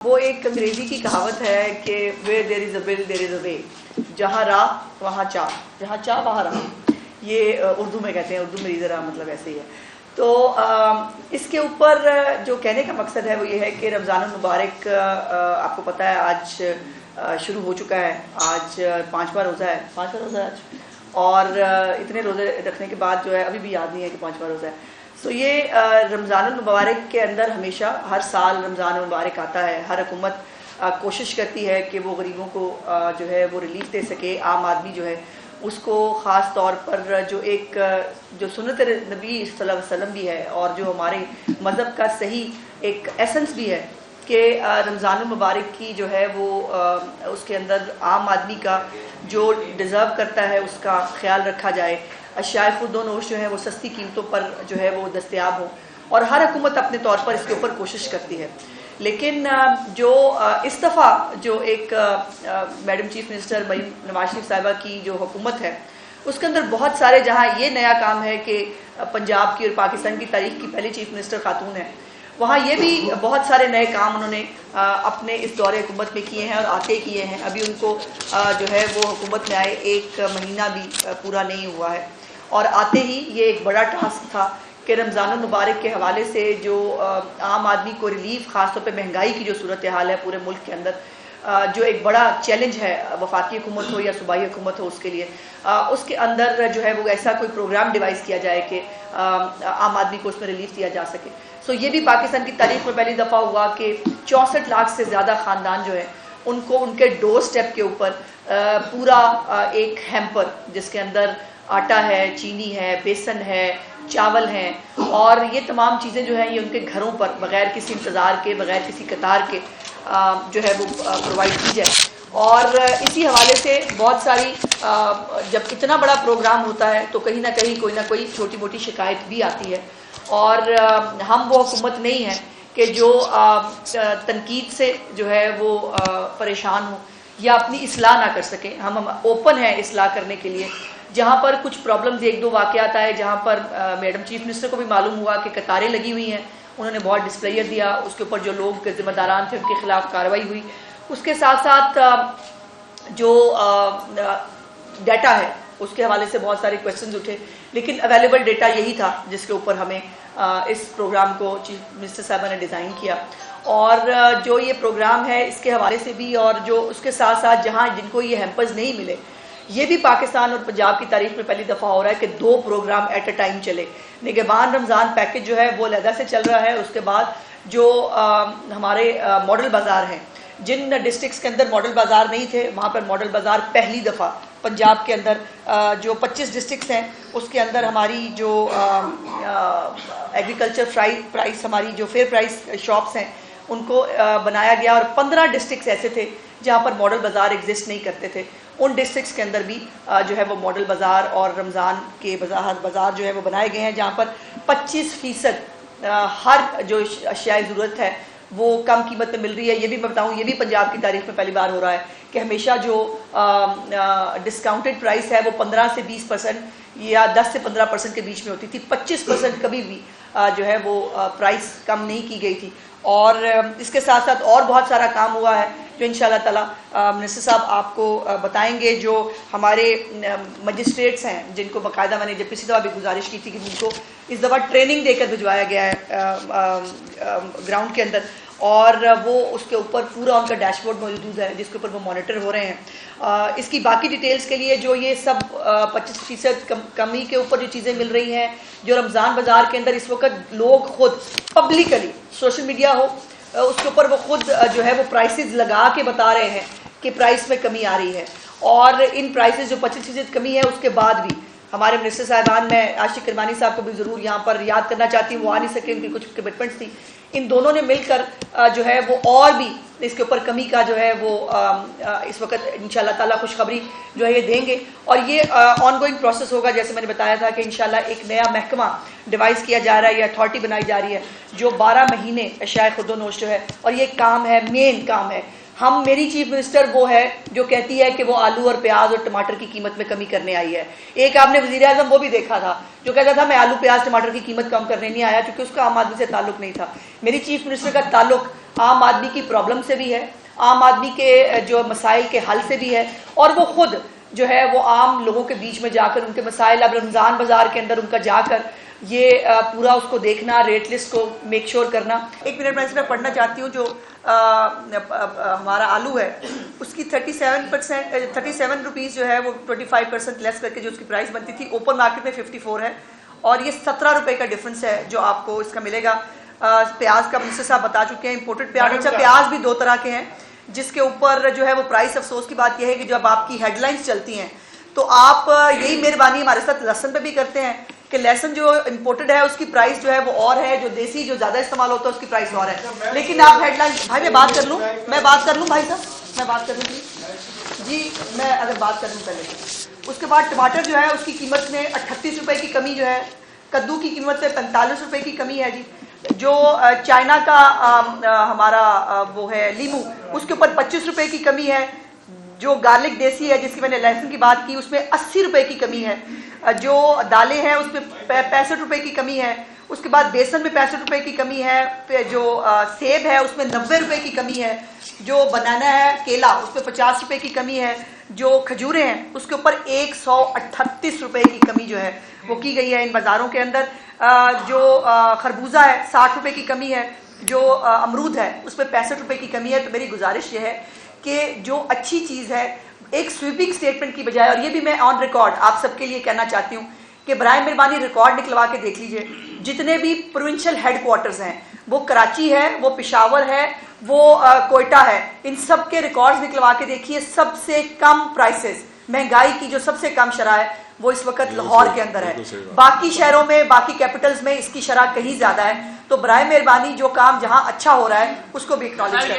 وہ ایک انگریزی کی کہاوت ہے کہ where there is a will there is a way، جہاں راہ وہاں چاہ، جہاں چاہ وہاں راہ، یہ اردو میں کہتے ہیں، اردو میں ذرا مطلب ایسے ہی ہے۔ تو اس کے اوپر جو کہنے کا مقصد ہے وہ یہ ہے کہ رمضان المبارک آپ کو پتہ ہے آج شروع ہو چکا ہے، آج پانچواں روزہ ہے آج، اور اتنے روزے رکھنے کے بعد جو ہے ابھی بھی یاد نہیں ہے کہ پانچواں روزہ ہے۔ سو یہ رمضان المبارک کے اندر ہمیشہ ہر سال رمضان المبارک آتا ہے، ہر حکومت کوشش کرتی ہے کہ وہ غریبوں کو جو ہے وہ ریلیف دے سکے، عام آدمی جو ہے اس کو خاص طور پر جو سنت نبی صلی اللہ علیہ وسلم بھی ہے اور جو ہمارے مذہب کا صحیح ایک ایسنس بھی ہے کہ رمضان المبارک کی جو ہے وہ اس کے اندر عام آدمی کا جو ڈیزرو کرتا ہے اس کا خیال رکھا جائے، اشیاء خود و نوش جو ہے وہ سستی قیمتوں پر جو ہے وہ دستیاب ہو، اور ہر حکومت اپنے طور پر اس کے اوپر کوشش کرتی ہے۔ لیکن جو اس دفعہ جو ایک madam chief minister Maryam Nawaz Sharif صاحبہ کی جو حکومت ہے اس کے اندر بہت سارے، جہاں یہ نیا کام ہے کہ پنجاب کی اور پاکستان کی تاریخ کی پہلی چیف منسٹر خاتون ہے، وہاں یہ بھی بہت سارے نئے کام انہوں نے اپنے اس دور حکومت میں کیے ہیں اور آتے کیے ہیں۔ ابھی ان کو جو ہے وہ حکومت میں آئے ایک مہینہ بھی پورا نہیں ہوا ہے، اور آتے ہی یہ ایک بڑا ٹاسک تھا کہ رمضان المبارک کے حوالے سے جو عام آدمی کو ریلیف، خاص طور پہ مہنگائی کی جو صورتحال ہے پورے ملک کے اندر، جو ایک بڑا چیلنج ہے وفاقی حکومت ہو یا صوبائی حکومت ہو اس کے لیے، اس کے اندر جو ہے وہ ایسا کوئی پروگرام ڈیوائز کیا جائے کہ عام آدمی کو اس میں ریلیف دیا جا سکے۔ سو یہ بھی پاکستان کی تاریخ میں پہلی دفعہ ہوا کہ 64 لاکھ سے زیادہ خاندان جو ہے ان کو ان کے ڈور سٹیپ کے اوپر پورا ایک ہیمپر جس کے اندر آٹا ہے، چینی ہے، بیسن ہے، چاول ہیں، اور یہ تمام چیزیں جو ہیں یہ ان کے گھروں پر بغیر کسی انتظار کے، بغیر کسی قطار کے جو ہے وہ پرووائڈ کی جائے۔ اور اسی حوالے سے بہت ساری جب اتنا بڑا پروگرام ہوتا ہے تو کہیں نہ کہیں کوئی نہ کوئی چھوٹی موٹی شکایت بھی آتی ہے، اور ہم وہ حکومت نہیں ہیں کہ جو تنقید سے جو ہے وہ پریشان ہوں یا اپنی اصلاح نہ کر سکیں۔ ہم اوپن ہیں اصلاح کرنے کے لیے۔ جہاں پر کچھ پرابلمز، ایک دو واقعات آئے جہاں پر میڈم چیف منسٹر کو بھی معلوم ہوا کہ قطاریں لگی ہوئی ہیں، انہوں نے بہت ڈسپلیئر دیا، اس کے اوپر جو لوگ ذمہ داران تھے ان کے خلاف کارروائی ہوئی۔ اس کے ساتھ ساتھ جو ڈیٹا ہے اس کے حوالے سے بہت سارے کویسچنز اٹھے، لیکن اویلیبل ڈیٹا یہی تھا جس کے اوپر ہمیں اس پروگرام کو چیف منسٹر صاحبہ نے ڈیزائن کیا۔ اور جو یہ پروگرام ہے اس کے حوالے سے بھی، اور جو اس کے ساتھ ساتھ جہاں جن کو یہ ہیمپرز نہیں ملے، یہ بھی پاکستان اور پنجاب کی تاریخ میں پہلی دفعہ ہو رہا ہے کہ 2 پروگرام ایٹ اے ٹائم چلے۔ نگہبان رمضان پیکج جو ہے وہ علیحدہ سے چل رہا ہے، اس کے بعد جو ہمارے ماڈل بازار ہیں، جن ڈسٹرکٹس کے اندر ماڈل بازار نہیں تھے وہاں پر ماڈل بازار پہلی دفعہ پنجاب کے اندر جو 25 ڈسٹرکٹس ہیں اس کے اندر ہماری جو ایگریکلچر پرائس، ہماری جو فیئر پرائس شاپس ہیں ان کو بنایا گیا، اور 15 ڈسٹرکٹس ایسے تھے جہاں پر ماڈل بازار ایگزسٹ نہیں کرتے تھے، ان ڈسٹرکٹس کے اندر بھی جو ہے وہ ماڈل بازار اور رمضان کے بازار جو ہے وہ بنائے گئے ہیں، جہاں پر 25% ہر جو اشیاء ضرورت ہے وہ کم قیمت میں مل رہی ہے۔ یہ بھی میں بتاؤں، یہ بھی پنجاب کی تاریخ میں پہلی بار ہو رہا ہے کہ ہمیشہ جو ڈسکاؤنٹڈ پرائس ہے وہ 15 سے 20% یا 10 سے 15% کے بیچ میں ہوتی تھی، 25% کبھی بھی جو ہے وہ پرائس کم نہیں کی گئی تھی۔ اور اس کے ساتھ ساتھ اور بہت سارا کام ہوا ہے جو انشاءاللہ تعالی منسٹر صاحب آپ کو بتائیں گے۔ جو ہمارے مجسٹریٹس ہیں جن کو باقاعدہ میں نے جب پچھلی دفعہ بھی گزارش کی تھی کہ جن کو اس دفعہ ٹریننگ دے کر بھجوایا گیا ہے گراؤنڈ کے اندر، اور وہ اس کے اوپر پورا ان کا ڈیش بورڈ موجود ہے جس کے اوپر وہ مانیٹر ہو رہے ہیں۔ اس کی باقی ڈیٹیلز کے لیے جو یہ سب 25% کمی کے اوپر جو چیزیں مل رہی ہیں، جو رمضان بازار کے اندر اس وقت لوگ خود پبلکلی، سوشل میڈیا ہو اس کے اوپر وہ خود جو ہے وہ پرائسز لگا کے بتا رہے ہیں کہ پرائس میں کمی آ رہی ہے، اور ان پرائسز جو 25% کمی ہے اس کے بعد بھی ہمارے منسٹر صاحبان، میں عاشق کرمانی صاحب کو بھی ضرور یہاں پر یاد کرنا چاہتی ہوں، وہ آ نہیں سکے، ان کی کچھ کمٹمنٹس تھی، ان دونوں نے مل کر جو ہے وہ اور بھی اس کے اوپر کمی کا جو ہے وہ اس وقت انشاءاللہ تعالی خوشخبری جو ہے یہ دیں گے، اور یہ آن گوئنگ پروسیس ہوگا۔ جیسے میں نے بتایا تھا کہ انشاءاللہ ایک نیا محکمہ ڈیوائز کیا جا رہا ہے یا اتھارٹی بنائی جا رہی ہے جو 12 مہینے اشیاء خود و نوش جو ہے، اور یہ کام ہے، مین کام ہے۔ میری چیف منسٹر وہ ہے جو کہتی ہے کہ وہ آلو اور پیاز اور ٹماٹر کی قیمت میں کمی کرنے آئی ہے۔ ایک آپ نے وزیر اعظم وہ بھی دیکھا تھا جو کہتا تھا میں آلو پیاز ٹماٹر کی قیمت کم کرنے نہیں آیا، کیونکہ اس کا عام آدمی سے تعلق نہیں تھا۔ میری چیف منسٹر کا تعلق عام آدمی کی پرابلم سے بھی ہے، عام آدمی کے جو مسائل کے حل سے بھی ہے، اور وہ خود جو ہے وہ عام لوگوں کے بیچ میں جا کر ان کے مسائل، اب رمضان بازار کے اندر ان کا جا کر یہ پورا اس کو دیکھنا، ریٹ لسٹ کو میک شور کرنا۔ 1 منٹ میں اس میں پڑھنا چاہتی ہوں، جو ہمارا آلو ہے اس کی 37 روپیز جو ہے وہ 25% لیس کر کے جو اس کی پرائس بنتی تھی، اوپن مارکیٹ میں 54 ہے، اور یہ 17 روپے کا ڈفرنس ہے جو آپ کو اس کا ملے گا۔ پیاز کا منسٹر صاحب بتا چکے ہیں، امپورٹڈ پیاز، اچھا پیاز بھی 2 طرح کے ہیں جس کے اوپر جو ہے وہ پرائس، افسوس کی بات یہ ہے کہ جب آپ کی ہیڈ لائنز چلتی ہیں تو آپ یہی مہربانی ہمارے ساتھ لہسن پہ بھی کرتے ہیں کہ لہسن جو امپورٹڈ ہے اس کی پرائس جو ہے وہ اور ہے، جو دیسی جو زیادہ استعمال ہوتا ہے اس کی پرائس اور ہے، لیکن آپ ہیڈ لائن، بھائی میں بات کر لوں بھائی صاحب میں بات کر لوں جی میں اگر بات کر لوں پہلے، اس کے بعد ٹماٹر جو ہے اس کی قیمت میں 38 روپے کی کمی جو ہے، کدو کی قیمت میں 45 روپے کی کمی ہے جی، جو چائنا کا ہمارا وہ ہے لیمو، اس کے اوپر 25 روپے کی کمی ہے، جو گارلک دیسی ہے جس کی میں نے لہسن کی بات کی اس میں 80 روپے کی کمی ہے، جو دالیں ہیں اس میں 65 روپے کی کمی ہے، اس کے بعد بیسن میں 65 روپے کی کمی ہے، جو سیب ہے اس میں 90 روپے کی کمی ہے، جو بنانا ہے کیلا اس میں 50 روپے کی کمی ہے، جو کھجوریں ہیں اس کے اوپر 138 روپے کی کمی جو ہے وہ کی گئی ہے ان بازاروں کے اندر، جو خربوزہ ہے 60 روپے کی کمی ہے، جو امرود ہے اس پہ 65 روپے کی کمی ہے۔ تو میری گزارش یہ ہے کہ جو اچھی چیز ہے، ایک سویپنگ سٹیٹمنٹ کی بجائے، اور یہ بھی میں آن ریکارڈ آپ سب کے لیے کہنا چاہتی ہوں کہ برائے مہربانی ریکارڈ نکلوا کے دیکھ لیجئے، جتنے بھی پروونشل ہیڈ کوارٹرز ہیں، وہ کراچی ہے، وہ پشاور ہے، وہ کوئٹہ ہے، ان سب کے ریکارڈز نکلوا کے دیکھیے، سب سے کم پرائسز، مہنگائی کی جو سب سے کم شرح ہے وہ اس وقت لاہور کے اندر ہے، باقی شہروں میں، باقی کیپٹلز میں اس کی شرح کہیں زیادہ ہے۔ تو برائے مہربانی جو کام جہاں اچھا ہو رہا ہے اس کو بھی اکنالج کریں۔